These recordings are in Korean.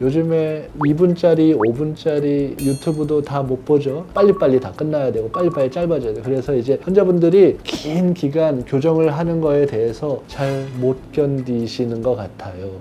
요즘에 2분짜리, 5분짜리 유튜브도 다 못 보죠. 빨리빨리 다 끝나야 되고 빨리빨리 짧아져야 돼요. 그래서 이제 환자분들이 긴 기간 교정을 하는 거에 대해서 잘 못 견디시는 것 같아요.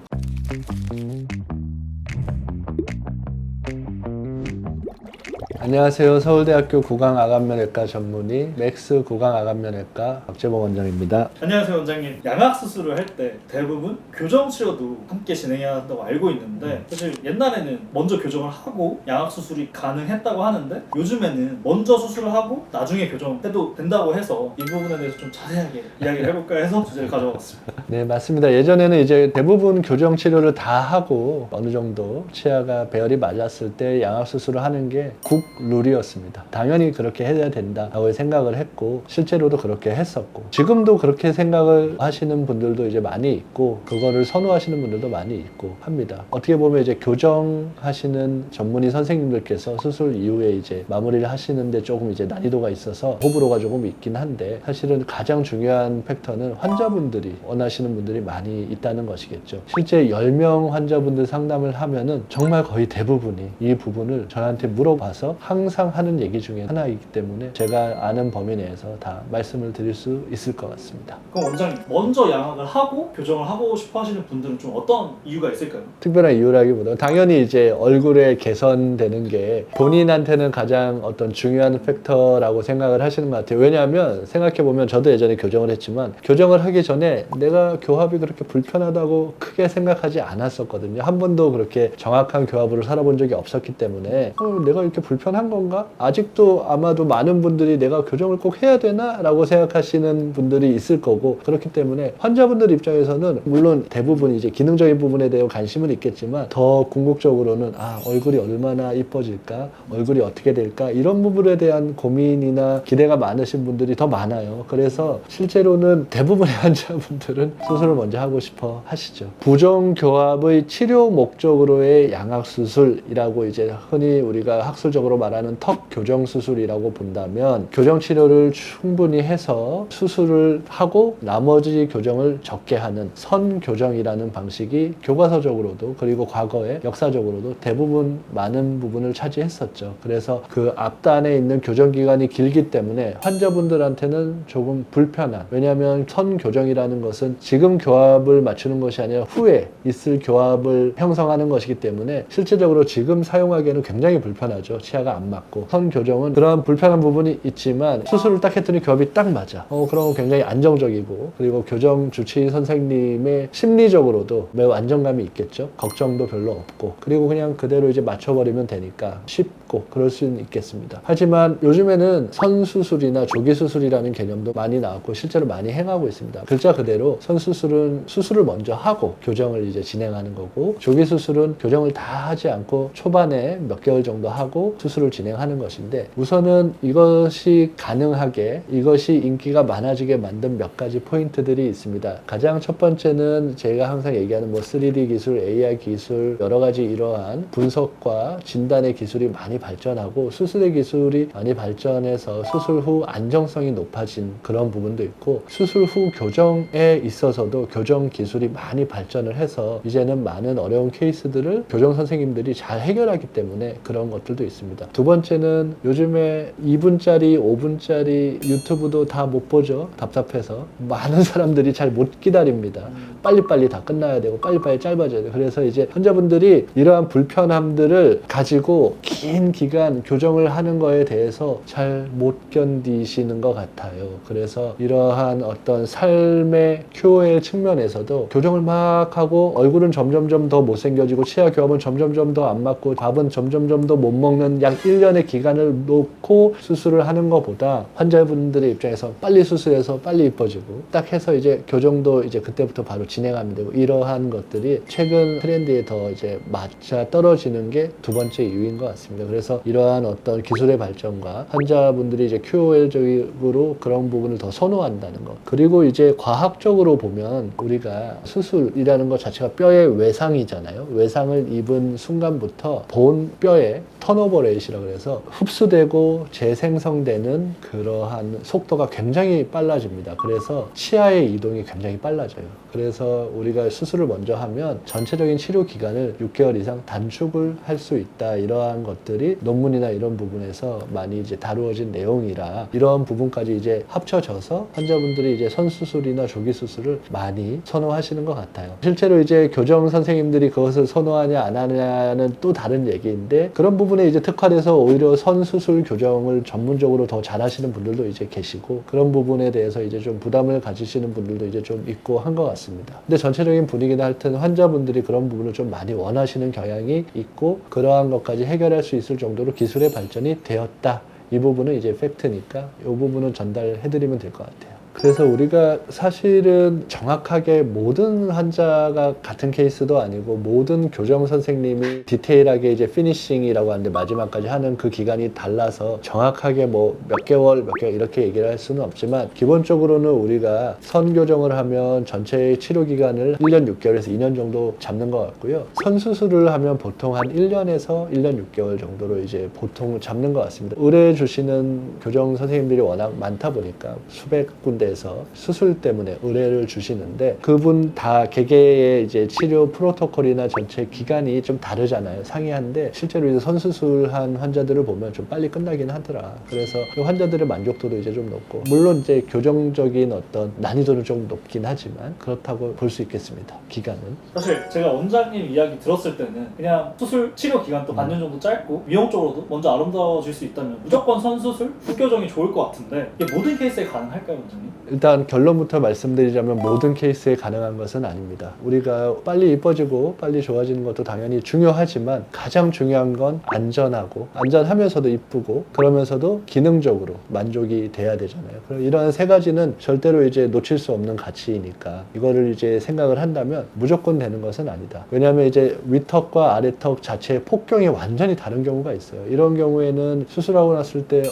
안녕하세요. 서울대학교 구강암면외과 전문의 맥스 구강암면외과 박재봉 원장입니다. 안녕하세요 원장님. 양악 수술을 할 때 대부분 교정 치료도 함께 진행해야 한다고 알고 있는데 사실 옛날에는 먼저 교정을 하고 양악 수술이 가능했다고 하는데 요즘에는 먼저 수술을 하고 나중에 교정해도 된다고 해서 이 부분에 대해서 좀 자세하게 이야기를 해볼까 해서 주제를 가져왔습니다. 네, 맞습니다. 예전에는 이제 대부분 교정 치료를 다 하고 어느 정도 치아가 배열이 맞았을 때 양악 수술을 하는 게 국룰이었습니다. 당연히 그렇게 해야 된다고 생각을 했고 실제로도 그렇게 했었고 지금도 그렇게 생각을 하시는 분들도 이제 많이 있고 그거를 선호하시는 분들도 많이 있고 합니다. 어떻게 보면 이제 교정하시는 전문의 선생님들께서 수술 이후에 이제 마무리를 하시는데 조금 이제 난이도가 있어서 호불호가 조금 있긴 한데 사실은 가장 중요한 팩터는 환자분들이 원하시는 분들이 많이 있다는 것이겠죠. 실제 10명 환자분들 상담을 하면은 정말 거의 대부분이 이 부분을 저한테 물어봐서 항상 하는 얘기 중에 하나이기 때문에 제가 아는 범위 내에서 다 말씀을 드릴 수 있을 것 같습니다. 그럼 원장님 먼저 양악을 하고 교정을 하고 싶어 하시는 분들은 좀 어떤 이유가 있을까요? 특별한 이유라기보다 당연히 이제 얼굴에 개선되는 게 본인한테는 가장 어떤 중요한 팩터라고 생각을 하시는 것 같아요. 왜냐하면 생각해보면 저도 예전에 교정을 했지만 교정을 하기 전에 내가 교합이 그렇게 불편하다고 크게 생각하지 않았었거든요. 한 번도 그렇게 정확한 교합으로 살아본 적이 없었기 때문에 내가 이렇게 불편한 건가? 아직도 아마도 많은 분들이 내가 교정을 꼭 해야 되나? 라고 생각하시는 분들이 있을 거고 그렇기 때문에 환자분들 입장에서는 물론 대부분 이제 기능적인 부분에 대해 관심은 있겠지만 더 궁극적으로는 얼굴이 얼마나 이뻐질까? 얼굴이 어떻게 될까? 이런 부분에 대한 고민이나 기대가 많으신 분들이 더 많아요. 그래서 실제로는 대부분의 환자분들은 수술을 먼저 하고 싶어 하시죠. 부정교합의 치료 목적으로의 양악수술이라고 이제 흔히 우리가 학술적으로 말하는 턱 교정 수술이라고 본다면 교정 치료를 충분히 해서 수술을 하고 나머지 교정을 적게 하는 선 교정이라는 방식이 교과서적으로도 그리고 과거에 역사적으로도 대부분 많은 부분을 차지했었죠. 그래서 그 앞단에 있는 교정 기간이 길기 때문에 환자분들한테는 조금 불편한, 왜냐하면 선 교정이라는 것은 지금 교합을 맞추는 것이 아니라 후에 있을 교합을 형성하는 것이기 때문에 실제적으로 지금 사용하기에는 굉장히 불편하죠. 치아가 안 맞고. 선 교정은 그런 불편한 부분이 있지만 수술을 딱 했더니 교합이 딱 맞아. 그럼 굉장히 안정적이고 그리고 교정 주치의 선생님의 심리적으로도 매우 안정감이 있겠죠. 걱정도 별로 없고 그리고 그냥 그대로 이제 맞춰버리면 되니까 쉽고 그럴 수는 있겠습니다. 하지만 요즘에는 선수술이나 조기수술이라는 개념도 많이 나왔고 실제로 많이 행하고 있습니다. 글자 그대로 선수술은 수술을 먼저 하고 교정을 이제 진행하는 거고 조기수술은 교정을 다 하지 않고 초반에 몇 개월 정도 하고 수술을 진행하는 것인데 우선은 이것이 가능하게 이것이 인기가 많아지게 만든 몇 가지 포인트들이 있습니다. 가장 첫 번째는 제가 항상 얘기하는 3D 기술, AI 기술 여러 가지 이러한 분석과 진단의 기술이 많이 발전하고 수술의 기술이 많이 발전해서 수술 후 안정성이 높아진 그런 부분도 있고 수술 후 교정에 있어서도 교정 기술이 많이 발전을 해서 이제는 많은 어려운 케이스들을 교정 선생님들이 잘 해결하기 때문에 그런 것들도 있습니다. 두 번째는 요즘에 2분짜리, 5분짜리 유튜브도 다 못 보죠. 답답해서. 많은 사람들이 잘 못 기다립니다. 빨리빨리 다 끝나야 되고 빨리빨리 짧아져야 돼요. 그래서 이제 환자분들이 이러한 불편함들을 가지고 긴 기간 교정을 하는 거에 대해서 잘 못 견디시는 것 같아요. 그래서 이러한 어떤 삶의 QOL 측면에서도 교정을 막 하고 얼굴은 점점점 더 못생겨지고 치아 교합은 점점점 더 안 맞고 밥은 점점점 더 못 먹는 약 1년의 기간을 놓고 수술을 하는 것보다 환자분들의 입장에서 빨리 수술해서 빨리 이뻐지고 딱 해서 이제 교정도 이제 그때부터 바로 진행하면 되고 이러한 것들이 최근 트렌드에 더 이제 맞아 떨어지는 게 두 번째 이유인 것 같습니다. 그래서 이러한 어떤 기술의 발전과 환자분들이 이제 QOL적으로 그런 부분을 더 선호한다는 것. 그리고 이제 과학적으로 보면 우리가 수술이라는 것 자체가 뼈의 외상이잖아요. 외상을 입은 순간부터 본 뼈의 턴오버 레이시라고 해서 흡수되고 재생성되는 그러한 속도가 굉장히 빨라집니다. 그래서 치아의 이동이 굉장히 빨라져요. 그래서 우리가 수술을 먼저 하면 전체적인 치료 기간을 6개월 이상 단축을 할 수 있다. 이러한 것들이 논문이나 이런 부분에서 많이 이제 다루어진 내용이라 이러한 부분까지 이제 합쳐져서 환자분들이 이제 선수술이나 조기 수술을 많이 선호하시는 것 같아요. 실제로 이제 교정 선생님들이 그것을 선호하냐 안 하냐는 또 다른 얘기인데 그런 부분에 이제 특화돼서 오히려 선수술 교정을 전문적으로 더 잘하시는 분들도 이제 계시고 그런 부분에 대해서 이제 좀 부담을 가지시는 분들도 이제 좀 있고 한 것 같습니다. 근데 전체적인 분위기는 하여튼 환자분들이 그런 부분을 좀 많이 원하시는 경향이 있고 그러한 것까지 해결할 수 있을 정도로 기술의 발전이 되었다. 이 부분은 이제 팩트니까 이 부분은 전달해드리면 될 것 같아요. 그래서 우리가 사실은 정확하게 모든 환자가 같은 케이스도 아니고 모든 교정 선생님이 디테일하게 이제 피니싱이라고 하는데 마지막까지 하는 그 기간이 달라서 정확하게 뭐 몇 개월 이렇게 얘기를 할 수는 없지만 기본적으로는 우리가 선교정을 하면 전체 치료 기간을 1년 6개월에서 2년 정도 잡는 것 같고요. 선수술을 하면 보통 한 1년에서 1년 6개월 정도로 이제 보통 잡는 것 같습니다. 의뢰 주시는 교정 선생님들이 워낙 많다 보니까 수백 군데 수술 때문에 의뢰를 주시는데 그분 다 개개의 이제 치료 프로토콜이나 전체 기간이 좀 다르잖아요. 상이한데 실제로 이제 선수술한 환자들을 보면 좀 빨리 끝나긴 하더라. 그래서 그 환자들의 만족도도 이제 좀 높고 물론 이제 교정적인 어떤 난이도는 좀 높긴 하지만 그렇다고 볼 수 있겠습니다. 기간은. 사실 제가 원장님 이야기 들었을 때는 그냥 수술 치료 기간도 반년 정도 짧고 미용적으로도 먼저 아름다워질 수 있다면 무조건 선수술 후교정이 좋을 것 같은데 이게 모든 케이스에 가능할까요, 원장님? 일단 결론부터 말씀드리자면 모든 케이스에 가능한 것은 아닙니다. 우리가 빨리 이뻐지고 빨리 좋아지는 것도 당연히 중요하지만 가장 중요한 건 안전하고 안전하면서도 이쁘고 그러면서도 기능적으로 만족이 돼야 되잖아요. 그럼 이런 세 가지는 절대로 이제 놓칠 수 없는 가치이니까 이거를 이제 생각을 한다면 무조건 되는 것은 아니다. 왜냐하면 이제 위턱과 아래턱 자체의 폭경이 완전히 다른 경우가 있어요. 이런 경우에는 수술하고 났을 때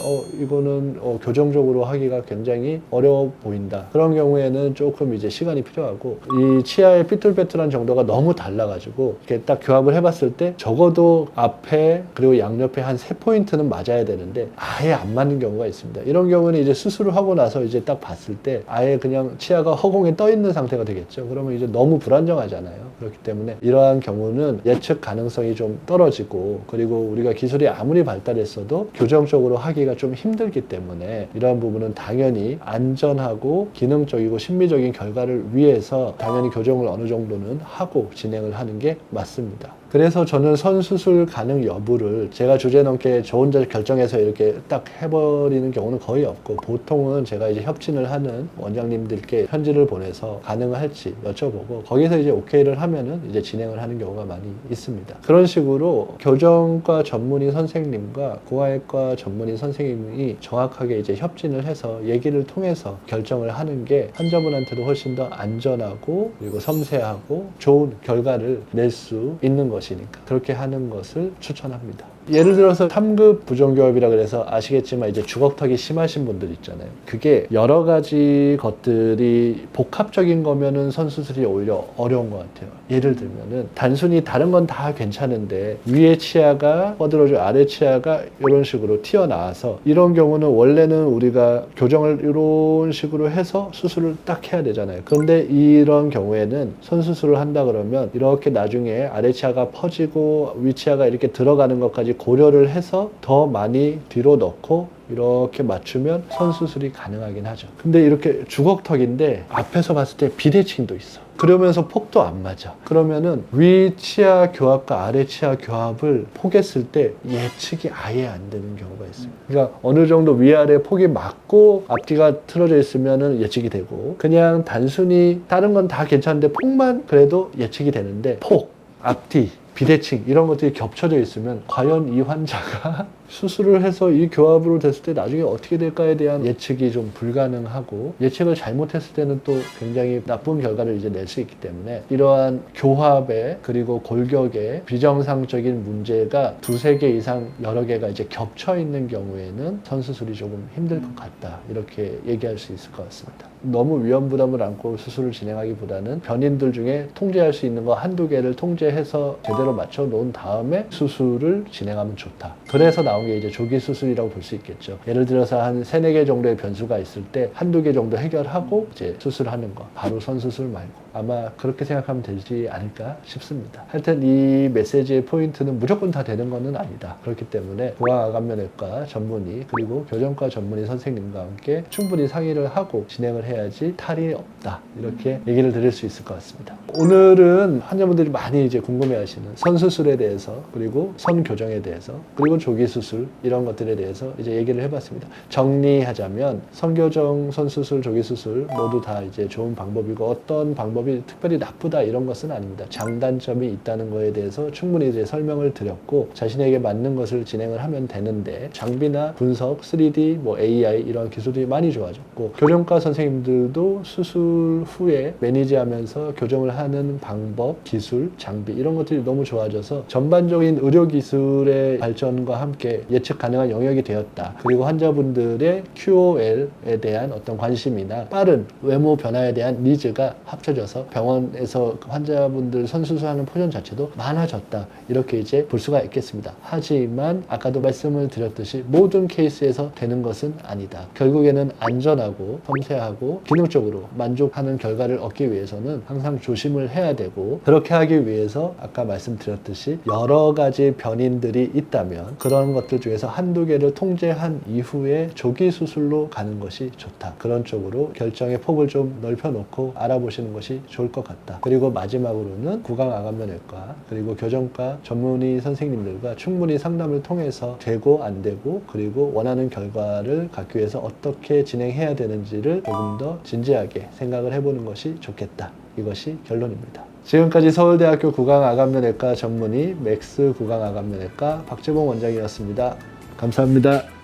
이거는 교정적으로 하기가 굉장히 어려워 보인다. 그런 경우에는 조금 이제 시간이 필요하고 이 치아의 삐뚤빼뚤한 정도가 너무 달라가지고 이렇게 딱 교합을 해봤을 때 적어도 앞에 그리고 양옆에 한 3포인트는 맞아야 되는데 아예 안 맞는 경우가 있습니다. 이런 경우는 이제 수술을 하고 나서 이제 딱 봤을 때 아예 그냥 치아가 허공에 떠 있는 상태가 되겠죠. 그러면 이제 너무 불안정하잖아요. 그렇기 때문에 이러한 경우는 예측 가능성이 좀 떨어지고 그리고 우리가 기술이 아무리 발달했어도 교정적으로 하기가 좀 힘들기 때문에 이러한 부분은 당연히 안전하고 기능적이고 심미적인 결과를 위해서 당연히 교정을 어느 정도는 하고 진행을 하는 게 맞습니다. 그래서 저는 선수술 가능 여부를 제가 주제넘게 저 혼자 결정해서 이렇게 딱 해버리는 경우는 거의 없고 보통은 제가 이제 협진을 하는 원장님들께 편지를 보내서 가능할지 여쭤보고 거기서 이제 오케이를 하면은 이제 진행을 하는 경우가 많이 있습니다. 그런 식으로 교정과 전문의 선생님과 고화외과 전문의 선생님이 정확하게 이제 협진을 해서 얘기를 통해서 결정을 하는 게 환자분한테도 훨씬 더 안전하고 그리고 섬세하고 좋은 결과를 낼 수 있는 것이니까 그렇게 하는 것을 추천합니다. 예를 들어서 3급 부종교합이라 그래서 아시겠지만 이제 주걱턱이 심하신 분들 있잖아요. 그게 여러 가지 것들이 복합적인 거면은 선수술이 오히려 어려운 것 같아요. 예를 들면은 단순히 다른 건 다 괜찮은데 위에 치아가 뻗어져 아래 치아가 이런 식으로 튀어나와서 이런 경우는 원래는 우리가 교정을 이런 식으로 해서 수술을 딱 해야 되잖아요. 그런데 이런 경우에는 선수술을 한다 그러면 이렇게 나중에 아래 치아가 퍼지고 위 치아가 이렇게 들어가는 것까지 고려를 해서 더 많이 뒤로 넣고 이렇게 맞추면 선수술이 가능하긴 하죠. 근데 이렇게 주걱턱인데 앞에서 봤을 때 비대칭도 있어. 그러면서 폭도 안 맞아. 그러면은 위 치아 교합과 아래 치아 교합을 포개했을 때 예측이 아예 안 되는 경우가 있어요. 그러니까 어느 정도 위아래 폭이 맞고 앞뒤가 틀어져 있으면은 예측이 되고 그냥 단순히 다른 건 다 괜찮은데 폭만 그래도 예측이 되는데 폭, 앞뒤, 비대칭 이런 것들이 겹쳐져 있으면 과연 이 환자가 수술을 해서 이 교합으로 됐을 때 나중에 어떻게 될까에 대한 예측이 좀 불가능하고 예측을 잘못했을 때는 또 굉장히 나쁜 결과를 이제 낼 수 있기 때문에 이러한 교합에 그리고 골격에 비정상적인 문제가 두세 개 이상 여러 개가 이제 겹쳐 있는 경우에는 선수술이 조금 힘들 것 같다 이렇게 얘기할 수 있을 것 같습니다. 너무 위험 부담을 안고 수술을 진행하기보다는 변인들 중에 통제할 수 있는 거 한두 개를 통제해서 제대로 맞춰 놓은 다음에 수술을 진행하면 좋다. 그래서 나온 게 이제 조기 수술이라고 볼 수 있겠죠. 예를 들어서 한 3, 4개 정도의 변수가 있을 때 한두 개 정도 해결하고 이제 수술하는 거. 바로 선수술 말고. 아마 그렇게 생각하면 되지 않을까 싶습니다. 하여튼 이 메시지의 포인트는 무조건 다 되는 것은 아니다. 그렇기 때문에 구강암면외과 전문의 그리고 교정과 전문의 선생님과 함께 충분히 상의를 하고 진행을 해야지 탈이 없다. 이렇게 얘기를 드릴 수 있을 것 같습니다. 오늘은 환자분들이 많이 이제 궁금해하시는 선수술에 대해서 그리고 선교정에 대해서 그리고 조기 수술 이런 것들에 대해서 이제 얘기를 해봤습니다. 정리하자면 선교정, 선수술, 조기 수술 모두 다 이제 좋은 방법이고 어떤 방법이 특별히 나쁘다 이런 것은 아닙니다. 장단점이 있다는 거에 대해서 충분히 이제 설명을 드렸고 자신에게 맞는 것을 진행을 하면 되는데 장비나 분석, 3D, 뭐 AI 이런 기술이 많이 좋아졌고 교정과 선생님들도 수술 후에 매니지하면서 교정을 하는 방법, 기술, 장비 이런 것들이 너무 좋아져서 전반적인 의료기술의 발전과 함께 예측 가능한 영역이 되었다. 그리고 환자분들의 QOL에 대한 어떤 관심이나 빠른 외모 변화에 대한 니즈가 합쳐져서 병원에서 환자분들 선수술하는 포션 자체도 많아졌다. 이렇게 이제 볼 수가 있겠습니다. 하지만 아까도 말씀을 드렸듯이 모든 케이스에서 되는 것은 아니다. 결국에는 안전하고 섬세하고 기능적으로 만족하는 결과를 얻기 위해서는 항상 조심을 해야 되고 그렇게 하기 위해서 아까 말씀드렸듯이 여러 가지 변인들이 있다면 그런 것들 중에서 한두 개를 통제한 이후에 조기 수술로 가는 것이 좋다. 그런 쪽으로 결정의 폭을 좀 넓혀놓고 알아보시는 것이 좋을 것 같다. 그리고 마지막으로는 구강암면외과 그리고 교정과 전문의 선생님들과 충분히 상담을 통해서 되고 안 되고 그리고 원하는 결과를 갖기 위해서 어떻게 진행해야 되는지를 조금 더 진지하게 생각을 해보는 것이 좋겠다. 이것이 결론입니다. 지금까지 서울대학교 구강암면외과 전문의 맥스 구강암면외과 박재봉 원장이었습니다. 감사합니다.